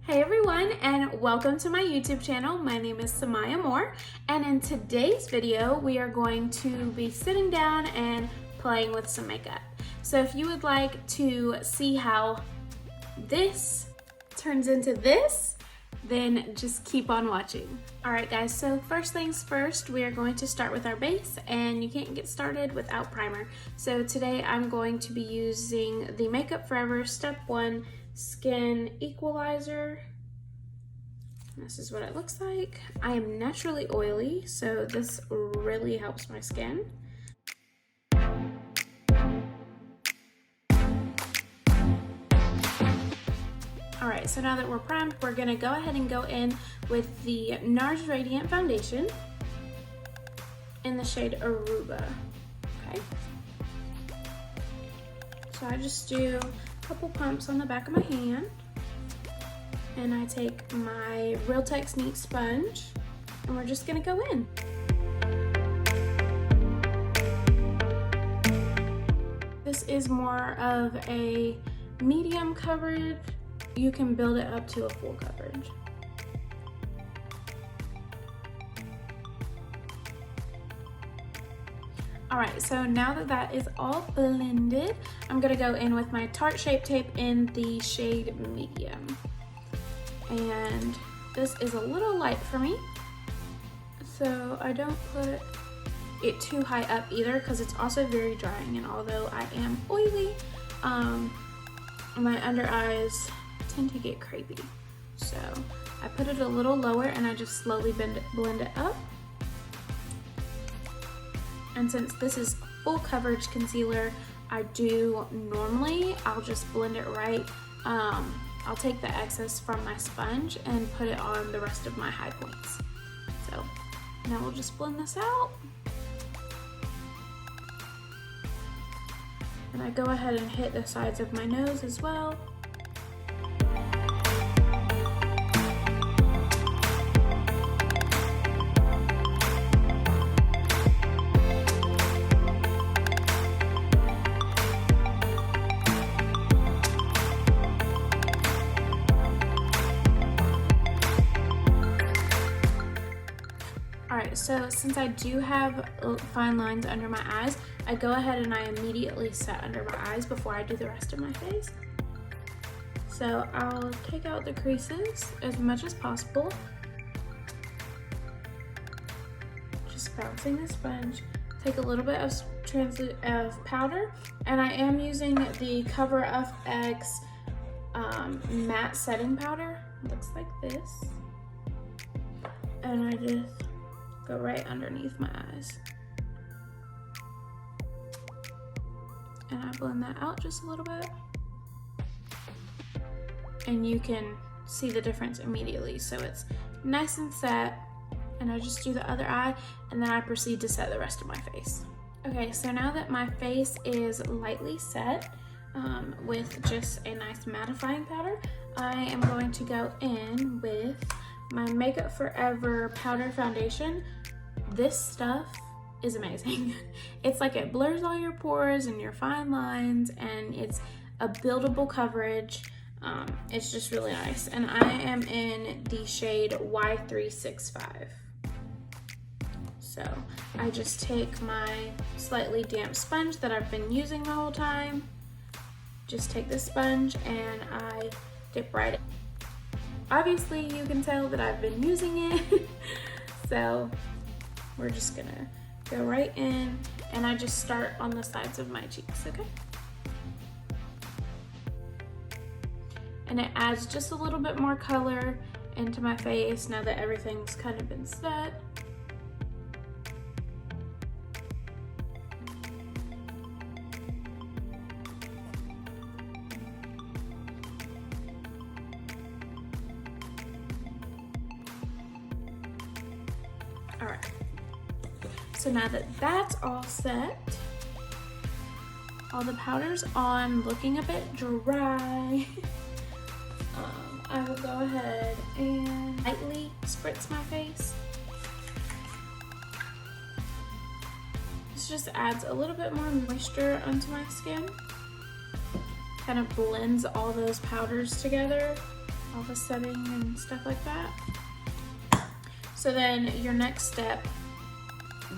Hey everyone, and welcome to my YouTube channel. My name is Samaya Moore, and in today's video we are going to be sitting down and playing with some makeup. So if you would like to see how this turns into this, then just keep on watching. Alright guys, so first things first, we are going to start with our base, and you can't get started without primer. So today I'm going to be using the Makeup Forever Step 1 Skin Equalizer. This is what it looks like. I am naturally oily, so this really helps my skin. Alright, so now that we're primed, we're gonna go ahead and go in with the NARS Radiant Foundation in the shade Aruba, okay? So I just do couple pumps on the back of my hand, and I take my Real Technique sponge and we're just gonna go in. This is more of a medium coverage. You can build it up to a full coverage. Alright, so now that that is all blended, I'm going to go in with my Tarte Shape Tape in the shade Medium. And this is a little light for me, so I don't put it too high up either because it's also very drying, and although I am oily, my under eyes tend to get crepey. So I put it a little lower and I just slowly blend it up. And since this is full coverage concealer, I'll just blend it right. I'll take the excess from my sponge and put it on the rest of my high points. So now we'll just blend this out. And I go ahead and hit the sides of my nose as well. Alright, so since I do have fine lines under my eyes, I go ahead and I immediately set under my eyes before I do the rest of my face. So I'll take out the creases as much as possible. Just bouncing the sponge. Take a little bit of powder, and I am using the Cover FX matte setting powder. It looks like this. And I just go right underneath my eyes. And I blend that out just a little bit. And you can see the difference immediately. So it's nice and set. And I just do the other eye, and then I proceed to set the rest of my face. Okay, so now that my face is lightly set with just a nice mattifying powder, I am going to go in with my Makeup Forever powder foundation. This stuff is amazing. It's like it blurs all your pores and your fine lines, and it's a buildable coverage. It's just really nice. And I am in the shade Y365. So I just take my slightly damp sponge that I've been using the whole time. Just take this sponge and I dip right in. Obviously you can tell that I've been using it. So we're just gonna go right in, and I just start on the sides of my cheeks, okay? And it adds just a little bit more color into my face now that everything's kind of been set. All right. So now that that's all set, all the powder's on, looking a bit dry, I will go ahead and lightly spritz my face. This just adds a little bit more moisture onto my skin. Kind of blends all those powders together. all the setting and stuff like that. So then your next step,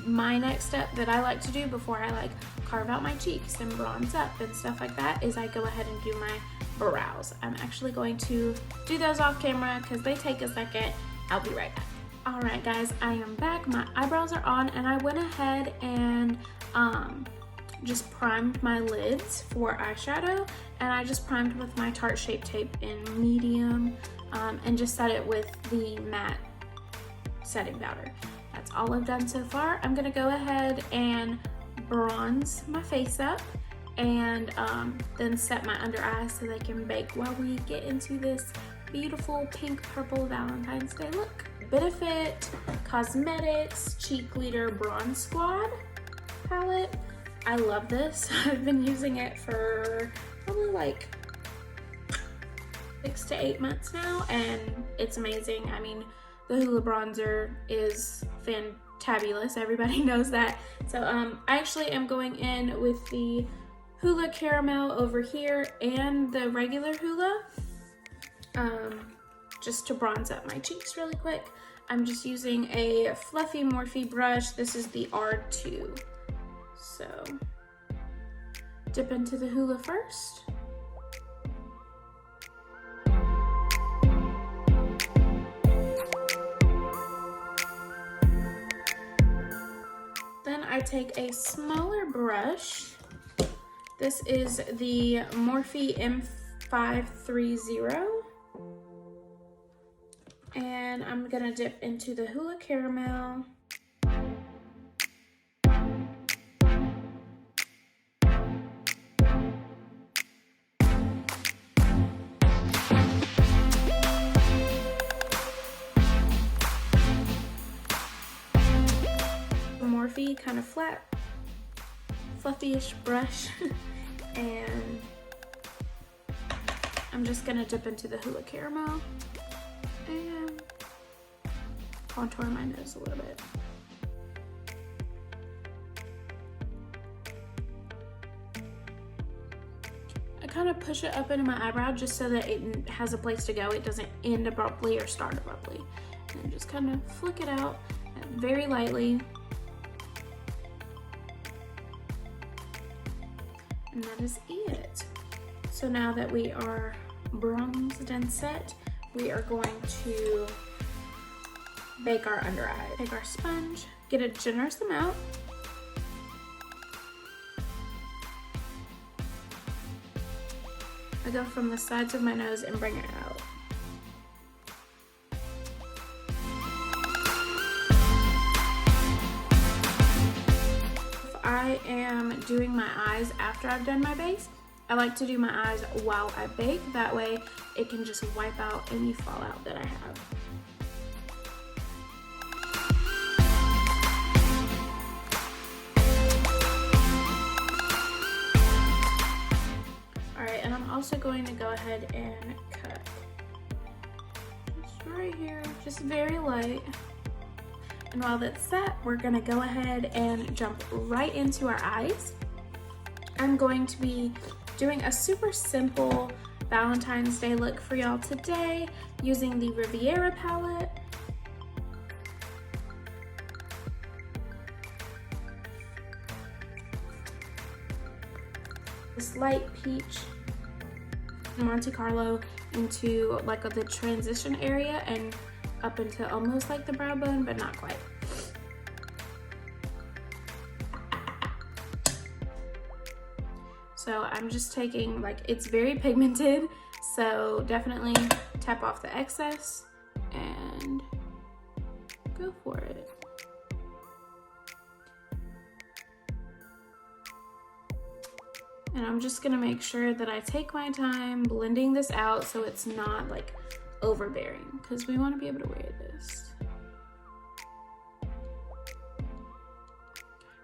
my next step that I like to do before I like carve out my cheeks and bronze up and stuff like that is I go ahead and do my brows. I'm actually going to do those off camera because they take a second. I'll be right back. All right guys, I am back. My eyebrows are on and I went ahead and just primed my lids for eyeshadow, and I just primed with my Tarte Shape Tape in medium and just set it with the matte setting powder. That's all I've done so far. I'm gonna go ahead and bronze my face up and then set my under eyes so they can bake while we get into this beautiful pink purple Valentine's Day look. Benefit Cosmetics Cheek Leader Bronze Squad palette. I love this. I've been using it for probably like 6 to 8 months now, and it's amazing. I mean, the Hoola bronzer is fantabulous. Everybody knows that. So I actually am going in with the Hoola Caramel over here and the regular Hoola just to bronze up my cheeks really quick. I'm just using a fluffy Morphe brush. This is the R2. So dip into the Hoola first. Then I take a smaller brush. This is the Morphe M530. And I'm gonna dip into the Hoola Caramel. Morphe kind of flat, fluffy-ish brush. And I'm just gonna dip into the Hoola Caramel and contour my nose a little bit. I kind of push it up into my eyebrow just so that it has a place to go. It doesn't end abruptly or start abruptly. And just kind of flick it out very lightly. And that is it. So now that we are bronzed and set, we are going to bake our under eye. Take our sponge, get a generous amount. I go from the sides of my nose and bring it out. If I am doing my eyes after I've done my base, I like to do my eyes while I bake. That way it can just wipe out any fallout that I have. All right, and I'm also going to go ahead and cut just right here, just very light. And while that's set, we're gonna go ahead and jump right into our eyes. I'm going to be doing a super simple Valentine's Day look for y'all today using the Riviera palette. This light peach Monte Carlo into like the transition area and up into almost like the brow bone, but not quite. So I'm just taking, like, it's very pigmented, so definitely tap off the excess and go for it. And I'm just gonna make sure that I take my time blending this out so it's not like overbearing, because we want to be able to wear this.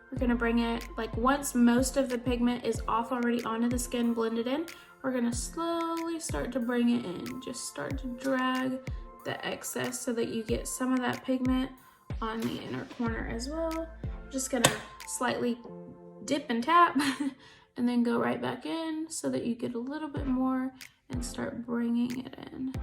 We're gonna bring it, like, once most of the pigment is off already onto the skin, blended in, we're gonna slowly start to bring it in. Just start to drag the excess so that you get some of that pigment on the inner corner as well. Just gonna slightly dip and tap and then go right back in so that you get a little bit more and start bringing it in.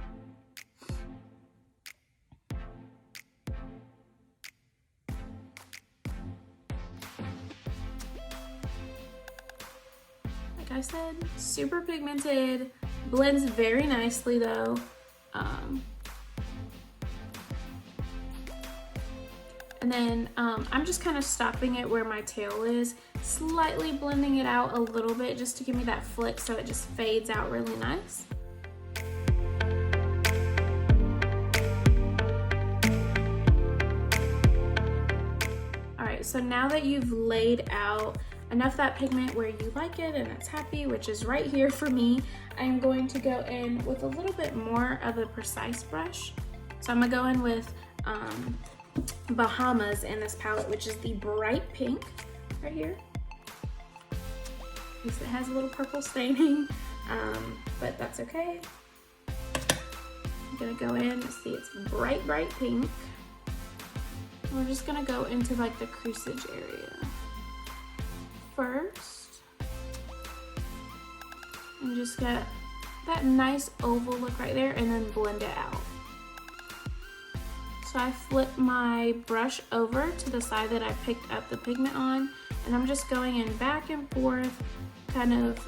I said, super pigmented, blends very nicely though. And then I'm just kind of stopping it where my tail is, slightly blending it out a little bit just to give me that flick so it just fades out really nice. Alright, so now that you've laid out enough that pigment where you like it and it's happy, which is right here for me, I am going to go in with a little bit more of a precise brush. So I'm gonna go in with Bahamas in this palette, which is the bright pink right here. At least it has a little purple staining, but that's okay. I'm gonna go in, see it's bright pink. And we're just gonna go into like the creasage area first and just get that nice oval look right there and then blend it out. So I flip my brush over to the side that I picked up the pigment on, and I'm just going in back and forth, kind of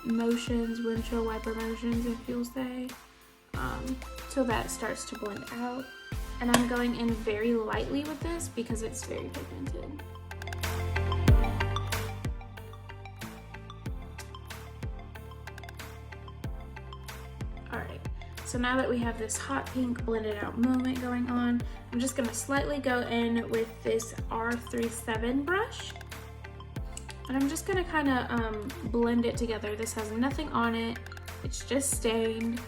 motions, windshield wiper motions, if you'll say, till that starts to blend out. And I'm going in very lightly with this because it's very pigmented. So now that we have this hot pink blended out moment going on, I'm just gonna slightly go in with this R37 brush. And I'm just gonna kinda blend it together. This has nothing on it, it's just stained.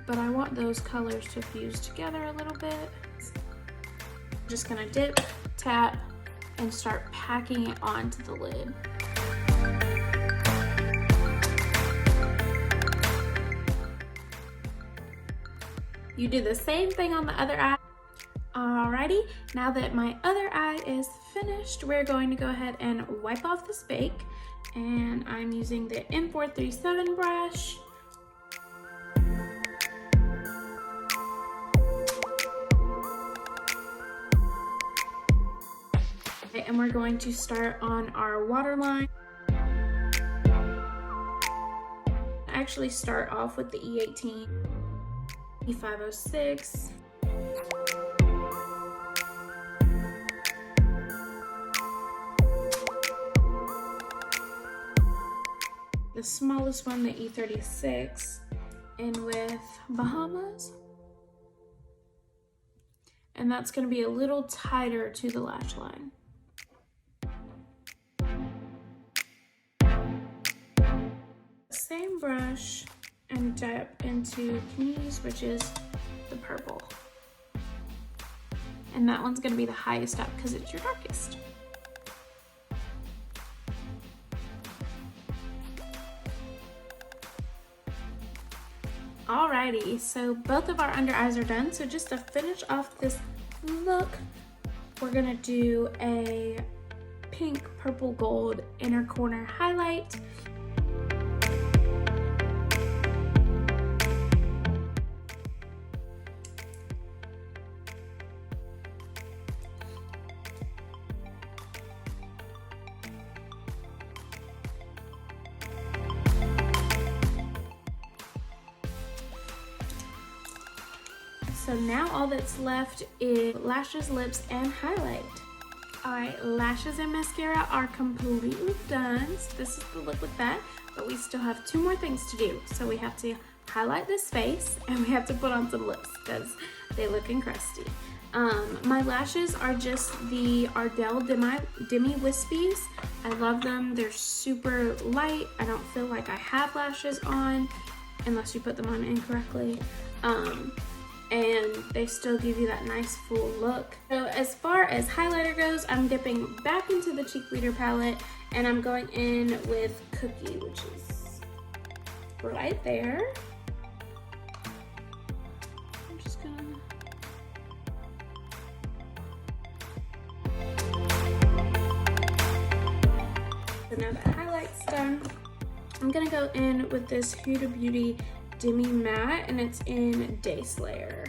But I want those colors to fuse together a little bit. I'm just gonna dip, tap, and start packing it onto the lid. You do the same thing on the other eye. Alrighty, now that my other eye is finished, we're going to go ahead and wipe off this bake. And I'm using the M437 brush. Okay, and we're going to start on our waterline. I actually start off with the E18. E506, the smallest one, the E36, in with Bahamas, and that's going to be a little tighter to the lash line. Same brush and dip into Knees, which is the purple. And that one's gonna be the highest up because it's your darkest. Alrighty, so both of our under eyes are done. So just to finish off this look, we're gonna do a pink, purple, gold inner corner highlight. So now all that's left is lashes, lips, and highlight. All right, lashes and mascara are completely done. So this is the look with that, but we still have two more things to do. So we have to highlight this face and we have to put on some lips because they look crusty. My lashes are just the Ardell Demi Wispies. I love them. They're super light. I don't feel like I have lashes on unless you put them on incorrectly. And they still give you that nice full look. So as far as highlighter goes, I'm dipping back into the Cheek Leader palette and I'm going in with Cookie, which is right there. I'm just gonna... So now that highlight's done, I'm gonna go in with this Huda Beauty Demi Matte, and it's in Day Slayer.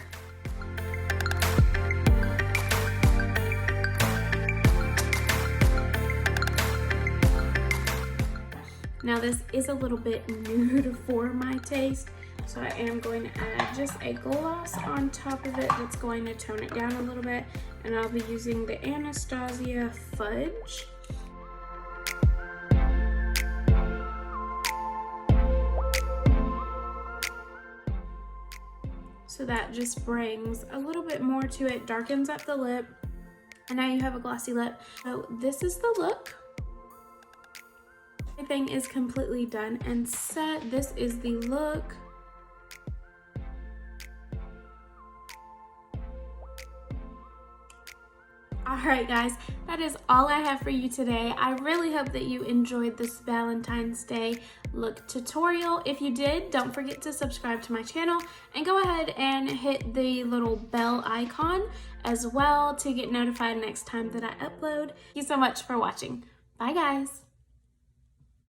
Now this is a little bit nude for my taste, so I am going to add just a gloss on top of it that's going to tone it down a little bit, and I'll be using the Anastasia Fudge. So that just brings a little bit more to it, darkens up the lip, and now you have a glossy lip. So this is the look. Everything is completely done and set. This is the look. Alright guys, that is all I have for you today. I really hope that you enjoyed this Valentine's Day look tutorial. If you did, don't forget to subscribe to my channel and go ahead and hit the little bell icon as well to get notified next time that I upload. Thank you so much for watching. Bye guys.